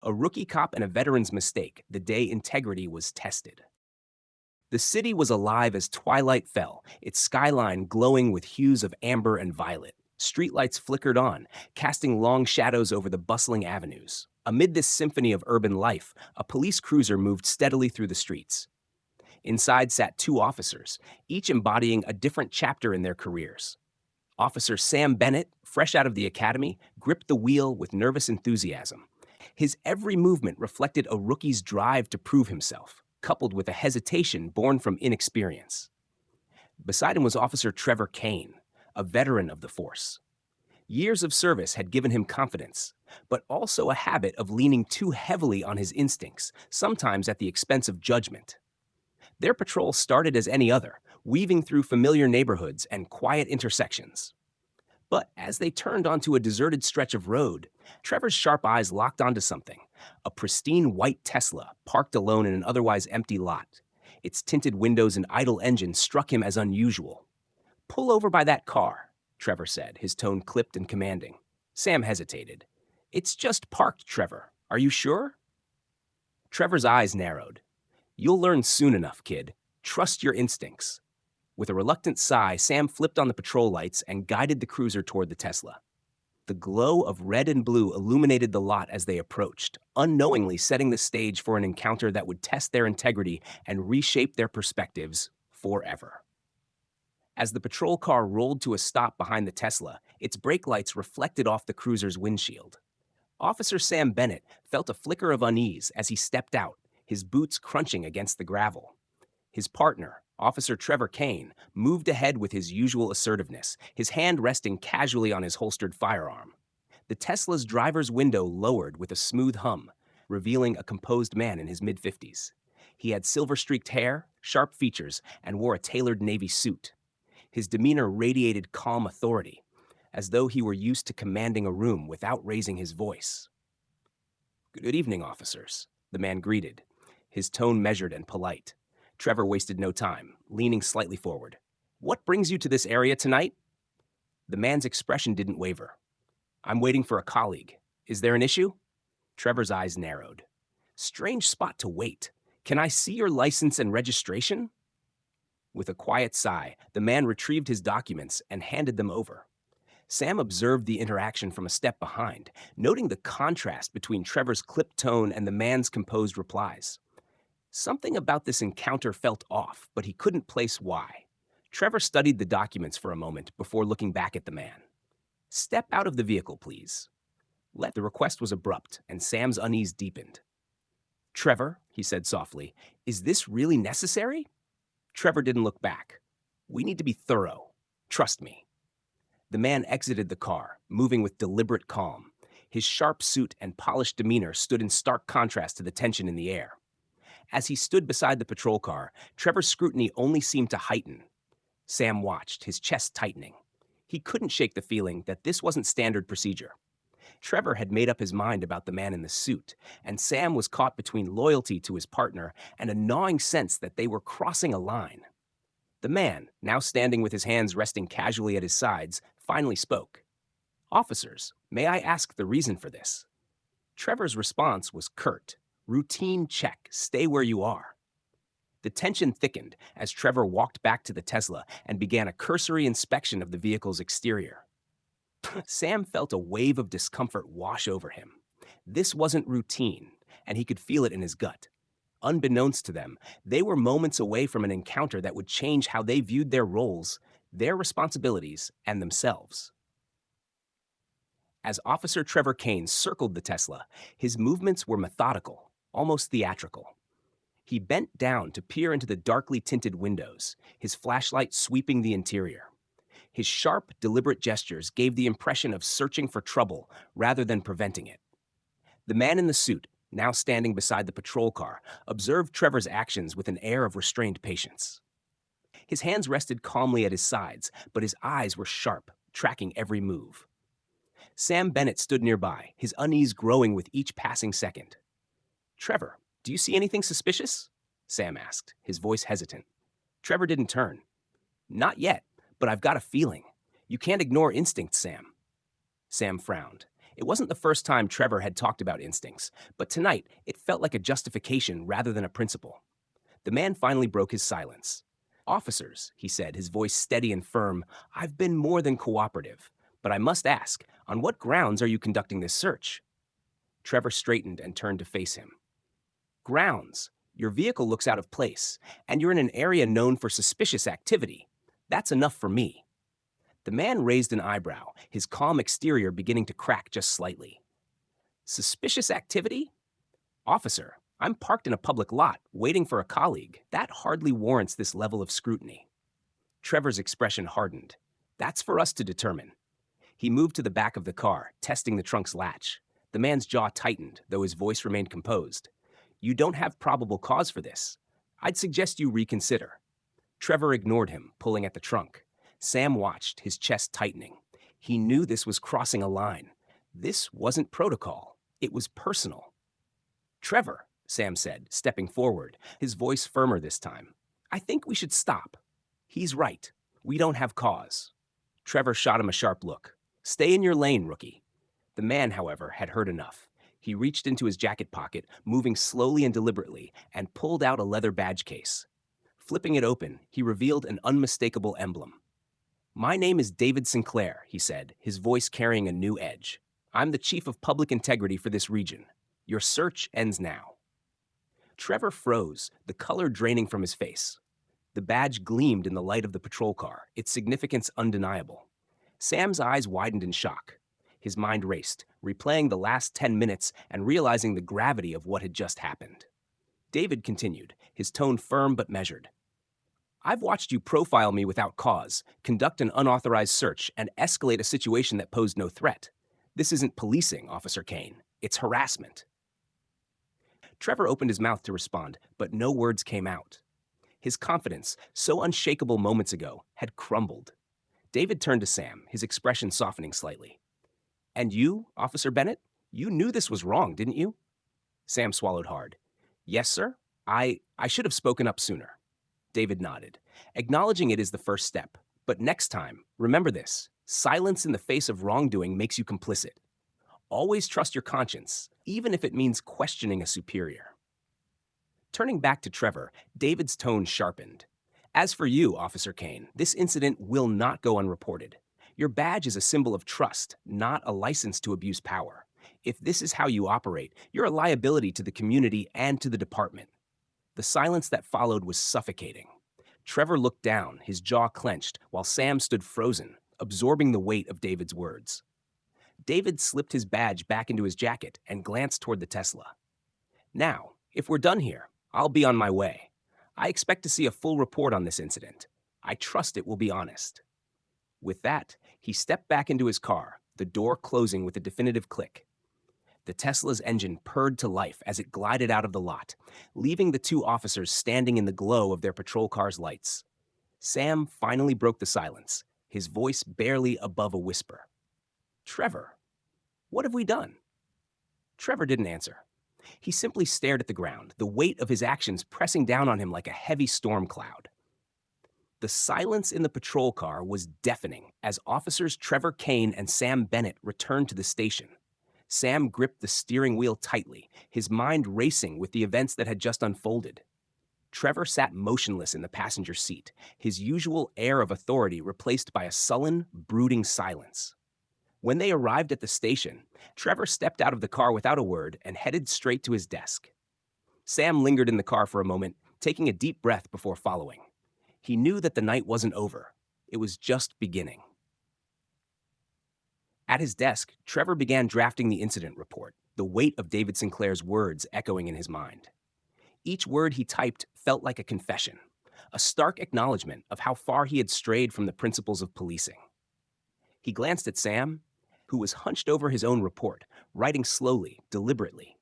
A rookie cop and a veteran's mistake, the day integrity was tested. The city was alive as twilight fell, its skyline glowing with hues of amber and violet. Streetlights flickered on, casting long shadows over the bustling avenues. Amid this symphony of urban life, a police cruiser moved steadily through the streets. Inside sat two officers, each embodying a different chapter in their careers. Officer Sam Bennett, fresh out of the academy, gripped the wheel with nervous enthusiasm. His every movement reflected a rookie's drive to prove himself, coupled with a hesitation born from inexperience. Beside him was Officer Trevor Kane, a veteran of the force. Years of service had given him confidence, but also a habit of leaning too heavily on his instincts, sometimes at the expense of judgment. Their patrol started as any other, weaving through familiar neighborhoods and quiet intersections. But as they turned onto a deserted stretch of road, Trevor's sharp eyes locked onto something, a pristine white Tesla parked alone in an otherwise empty lot. Its tinted windows and idle engine struck him as unusual. "Pull over by that car," Trevor said, his tone clipped and commanding. Sam hesitated. "It's just parked, Trevor. Are you sure?" Trevor's eyes narrowed. "You'll learn soon enough, kid. Trust your instincts." With a reluctant sigh, Sam flipped on the patrol lights and guided the cruiser toward the Tesla. The glow of red and blue illuminated the lot as they approached, unknowingly setting the stage for an encounter that would test their integrity and reshape their perspectives forever. As the patrol car rolled to a stop behind the Tesla, its brake lights reflected off the cruiser's windshield. Officer Sam Bennett felt a flicker of unease as he stepped out, his boots crunching against the gravel. His partner, Officer Trevor Kane, moved ahead with his usual assertiveness, his hand resting casually on his holstered firearm. The Tesla's driver's window lowered with a smooth hum, revealing a composed man in his mid-50s. He had silver-streaked hair, sharp features, and wore a tailored navy suit. His demeanor radiated calm authority, as though he were used to commanding a room without raising his voice. "Good evening, officers," the man greeted, his tone measured and polite. Trevor wasted no time, leaning slightly forward. "What brings you to this area tonight?" The man's expression didn't waver. "I'm waiting for a colleague. Is there an issue?" Trevor's eyes narrowed. "Strange spot to wait. Can I see your license and registration?" With a quiet sigh, the man retrieved his documents and handed them over. Sam observed the interaction from a step behind, noting the contrast between Trevor's clipped tone and the man's composed replies. Something about this encounter felt off, but he couldn't place why. Trevor studied the documents for a moment before looking back at the man. "Step out of the vehicle, please." The request was abrupt, and Sam's unease deepened. "Trevor," he said softly, "is this really necessary?" Trevor didn't look back. "We need to be thorough. Trust me." The man exited the car, moving with deliberate calm. His sharp suit and polished demeanor stood in stark contrast to the tension in the air. As he stood beside the patrol car, Trevor's scrutiny only seemed to heighten. Sam watched, his chest tightening. He couldn't shake the feeling that this wasn't standard procedure. Trevor had made up his mind about the man in the suit, and Sam was caught between loyalty to his partner and a gnawing sense that they were crossing a line. The man, now standing with his hands resting casually at his sides, finally spoke. "Officers, may I ask the reason for this?" Trevor's response was curt. "Routine check. Stay where you are." The tension thickened as Trevor walked back to the Tesla and began a cursory inspection of the vehicle's exterior. Sam felt a wave of discomfort wash over him. This wasn't routine, and he could feel it in his gut. Unbeknownst to them, they were moments away from an encounter that would change how they viewed their roles, their responsibilities, and themselves. As Officer Trevor Kane circled the Tesla, his movements were methodical, almost theatrical. He bent down to peer into the darkly tinted windows, his flashlight sweeping the interior. His sharp, deliberate gestures gave the impression of searching for trouble rather than preventing it. The man in the suit, now standing beside the patrol car, observed Trevor's actions with an air of restrained patience. His hands rested calmly at his sides, but his eyes were sharp, tracking every move. Sam Bennett stood nearby, his unease growing with each passing second. "Trevor, do you see anything suspicious?" Sam asked, his voice hesitant. Trevor didn't turn. "Not yet, but I've got a feeling. You can't ignore instinct, Sam." Sam frowned. It wasn't the first time Trevor had talked about instincts, but tonight it felt like a justification rather than a principle. The man finally broke his silence. Officers, he said, his voice steady and firm, I've been more than cooperative. But I must ask, on what grounds are you conducting this search? Trevor straightened and turned to face him. Grounds. Your vehicle looks out of place, and you're in an area known for suspicious activity. That's enough for me. The man raised an eyebrow, his calm exterior beginning to crack just slightly. Suspicious activity? Officer, I'm parked in a public lot, waiting for a colleague. That hardly warrants this level of scrutiny. Trevor's expression hardened. That's for us to determine. He moved to the back of the car, testing the trunk's latch. The man's jaw tightened, though his voice remained composed. You don't have probable cause for this. I'd suggest you reconsider. Trevor ignored him, pulling at the trunk. Sam watched, his chest tightening. He knew this was crossing a line. This wasn't protocol. It was personal. Trevor, Sam said, stepping forward, his voice firmer this time. I think we should stop. He's right. We don't have cause. Trevor shot him a sharp look. Stay in your lane, rookie. The man, however, had heard enough. He reached into his jacket pocket, moving slowly and deliberately, and pulled out a leather badge case. Flipping it open, he revealed an unmistakable emblem. My name is David Sinclair, he said, his voice carrying a new edge. I'm the chief of public integrity for this region. Your search ends now. Trevor froze, the color draining from his face. The badge gleamed in the light of the patrol car, its significance undeniable. Sam's eyes widened in shock. His mind raced, replaying the last 10 minutes and realizing the gravity of what had just happened. David continued, his tone firm but measured. I've watched you profile me without cause, conduct an unauthorized search, and escalate a situation that posed no threat. This isn't policing, Officer Kane. It's harassment. Trevor opened his mouth to respond, but no words came out. His confidence, so unshakable moments ago, had crumbled. David turned to Sam, his expression softening slightly. And you, Officer Bennett? You knew this was wrong, didn't you? Sam swallowed hard. Yes, sir. I should have spoken up sooner. David nodded. Acknowledging it is the first step. But next time, remember this. Silence in the face of wrongdoing makes you complicit. Always trust your conscience, even if it means questioning a superior. Turning back to Trevor, David's tone sharpened. As for you, Officer Kane, this incident will not go unreported. Your badge is a symbol of trust, not a license to abuse power. If this is how you operate, you're a liability to the community and to the department. The silence that followed was suffocating. Trevor looked down, his jaw clenched, while Sam stood frozen, absorbing the weight of David's words. David slipped his badge back into his jacket and glanced toward the Tesla. Now, if we're done here, I'll be on my way. I expect to see a full report on this incident. I trust it will be honest. With that, he stepped back into his car, the door closing with a definitive click. The Tesla's engine purred to life as it glided out of the lot, leaving the two officers standing in the glow of their patrol car's lights. Sam finally broke the silence, his voice barely above a whisper. Trevor, what have we done? Trevor didn't answer. He simply stared at the ground, the weight of his actions pressing down on him like a heavy storm cloud. The silence in the patrol car was deafening as officers Trevor Kane and Sam Bennett returned to the station. Sam gripped the steering wheel tightly, his mind racing with the events that had just unfolded. Trevor sat motionless in the passenger seat, his usual air of authority replaced by a sullen, brooding silence. When they arrived at the station, Trevor stepped out of the car without a word and headed straight to his desk. Sam lingered in the car for a moment, taking a deep breath before following. He knew that the night wasn't over. It was just beginning. At his desk, Trevor began drafting the incident report, the weight of David Sinclair's words echoing in his mind. Each word he typed felt like a confession, a stark acknowledgement of how far he had strayed from the principles of policing. He glanced at Sam, who was hunched over his own report, writing slowly, deliberately.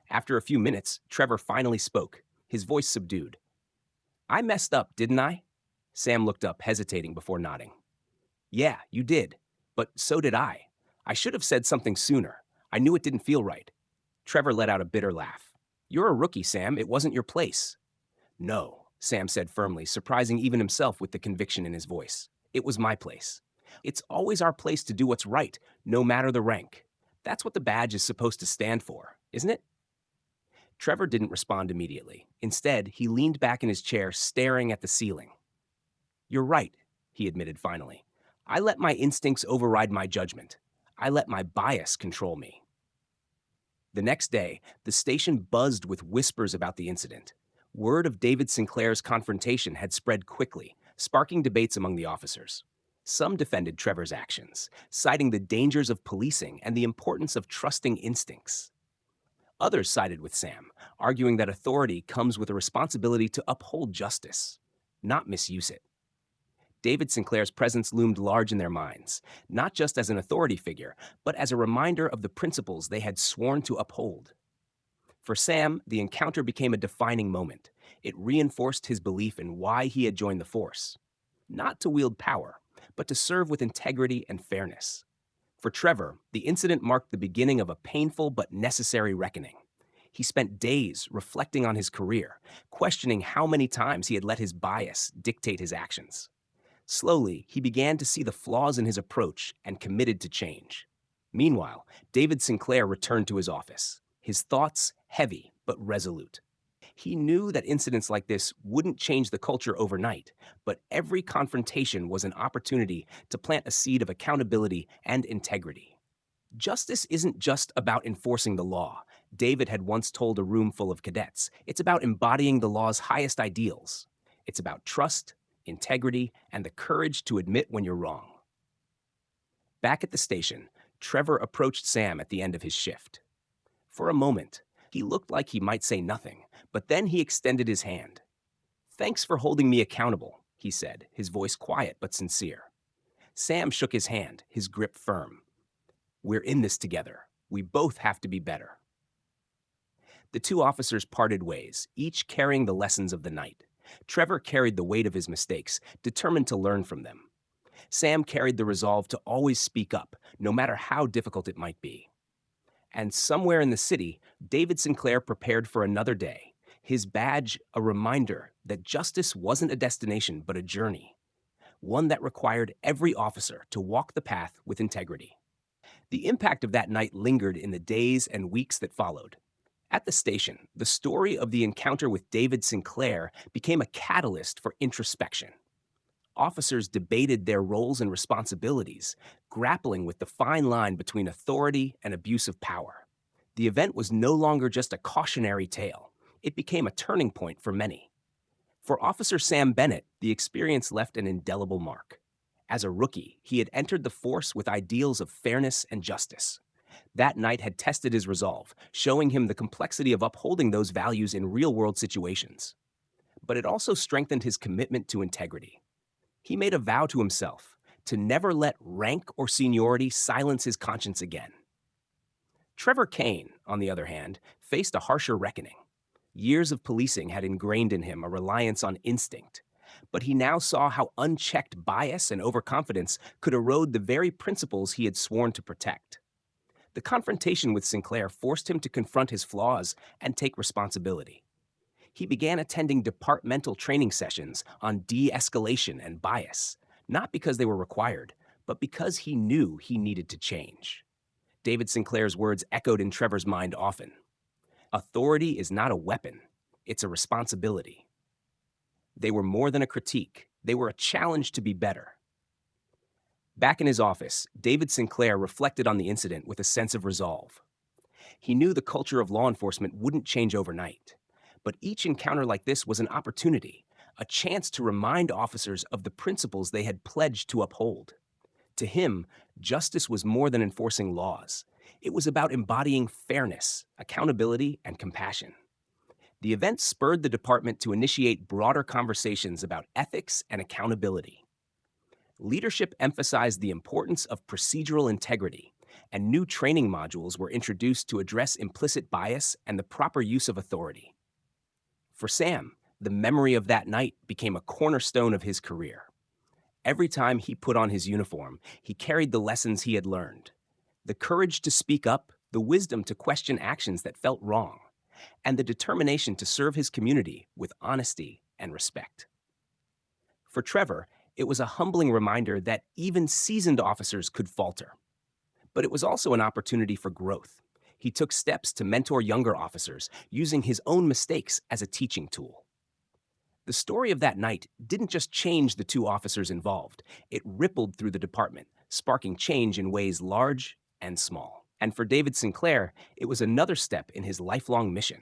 After a few minutes, Trevor finally spoke, his voice subdued. I messed up, didn't I? Sam looked up, hesitating before nodding. Yeah, you did. But so did I. I should have said something sooner. I knew it didn't feel right. Trevor let out a bitter laugh. You're a rookie, Sam. It wasn't your place. No, Sam said firmly, surprising even himself with the conviction in his voice. It was my place. It's always our place to do what's right, no matter the rank. That's what the badge is supposed to stand for, isn't it? Trevor didn't respond immediately. Instead, he leaned back in his chair, staring at the ceiling. You're right, he admitted finally. I let my instincts override my judgment. I let my bias control me. The next day, the station buzzed with whispers about the incident. Word of David Sinclair's confrontation had spread quickly, sparking debates among the officers. Some defended Trevor's actions, citing the dangers of policing and the importance of trusting instincts. Others sided with Sam, arguing that authority comes with a responsibility to uphold justice, not misuse it. David Sinclair's presence loomed large in their minds, not just as an authority figure, but as a reminder of the principles they had sworn to uphold. For Sam, the encounter became a defining moment. It reinforced his belief in why he had joined the force. Not to wield power, but to serve with integrity and fairness. For Trevor, the incident marked the beginning of a painful but necessary reckoning. He spent days reflecting on his career, questioning how many times he had let his bias dictate his actions. Slowly, he began to see the flaws in his approach and committed to change. Meanwhile, David Sinclair returned to his office, his thoughts heavy but resolute. He knew that incidents like this wouldn't change the culture overnight, but every confrontation was an opportunity to plant a seed of accountability and integrity. Justice isn't just about enforcing the law, David had once told a room full of cadets. It's about embodying the law's highest ideals. It's about trust, integrity, and the courage to admit when you're wrong. Back at the station, Trevor approached Sam at the end of his shift. For a moment, he looked like he might say nothing, but then he extended his hand. Thanks for holding me accountable, he said, his voice quiet but sincere. Sam shook his hand, his grip firm. We're in this together. We both have to be better. The two officers parted ways, each carrying the lessons of the night. Trevor carried the weight of his mistakes, determined to learn from them. Sam carried the resolve to always speak up, no matter how difficult it might be. And somewhere in the city, David Sinclair prepared for another day, his badge a reminder that justice wasn't a destination but a journey, one that required every officer to walk the path with integrity. The impact of that night lingered in the days and weeks that followed. At the station, the story of the encounter with David Sinclair became a catalyst for introspection. Officers debated their roles and responsibilities, grappling with the fine line between authority and abuse of power. The event was no longer just a cautionary tale. It became a turning point for many. For Officer Sam Bennett, the experience left an indelible mark. As a rookie, he had entered the force with ideals of fairness and justice. That night had tested his resolve, showing him the complexity of upholding those values in real-world situations. But it also strengthened his commitment to integrity. He made a vow to himself to never let rank or seniority silence his conscience again. Trevor Kane, on the other hand, faced a harsher reckoning. Years of policing had ingrained in him a reliance on instinct, but he now saw how unchecked bias and overconfidence could erode the very principles he had sworn to protect. The confrontation with Sinclair forced him to confront his flaws and take responsibility. He began attending departmental training sessions on de-escalation and bias, not because they were required, but because he knew he needed to change. David Sinclair's words echoed in Trevor's mind often. Authority is not a weapon, it's a responsibility. They were more than a critique, they were a challenge to be better. Back in his office, David Sinclair reflected on the incident with a sense of resolve. He knew the culture of law enforcement wouldn't change overnight, but each encounter like this was an opportunity, a chance to remind officers of the principles they had pledged to uphold. To him, justice was more than enforcing laws. It was about embodying fairness, accountability, and compassion. The event spurred the department to initiate broader conversations about ethics and accountability. Leadership emphasized the importance of procedural integrity, and new training modules were introduced to address implicit bias and the proper use of authority. For Sam, the memory of that night became a cornerstone of his career. Every time he put on his uniform, he carried the lessons he had learned. The courage to speak up, the wisdom to question actions that felt wrong, and the determination to serve his community with honesty and respect. For Trevor, it was a humbling reminder that even seasoned officers could falter. But it was also an opportunity for growth. He took steps to mentor younger officers, using his own mistakes as a teaching tool. The story of that night didn't just change the two officers involved, it rippled through the department, sparking change in ways large and small. And for David Sinclair, it was another step in his lifelong mission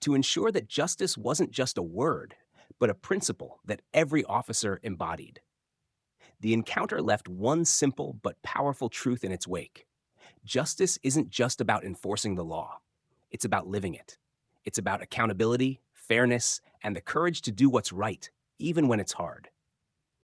to ensure that justice wasn't just a word, but a principle that every officer embodied. The encounter left one simple but powerful truth in its wake. Justice isn't just about enforcing the law, it's about living it. It's about accountability, fairness, and the courage to do what's right, even when it's hard.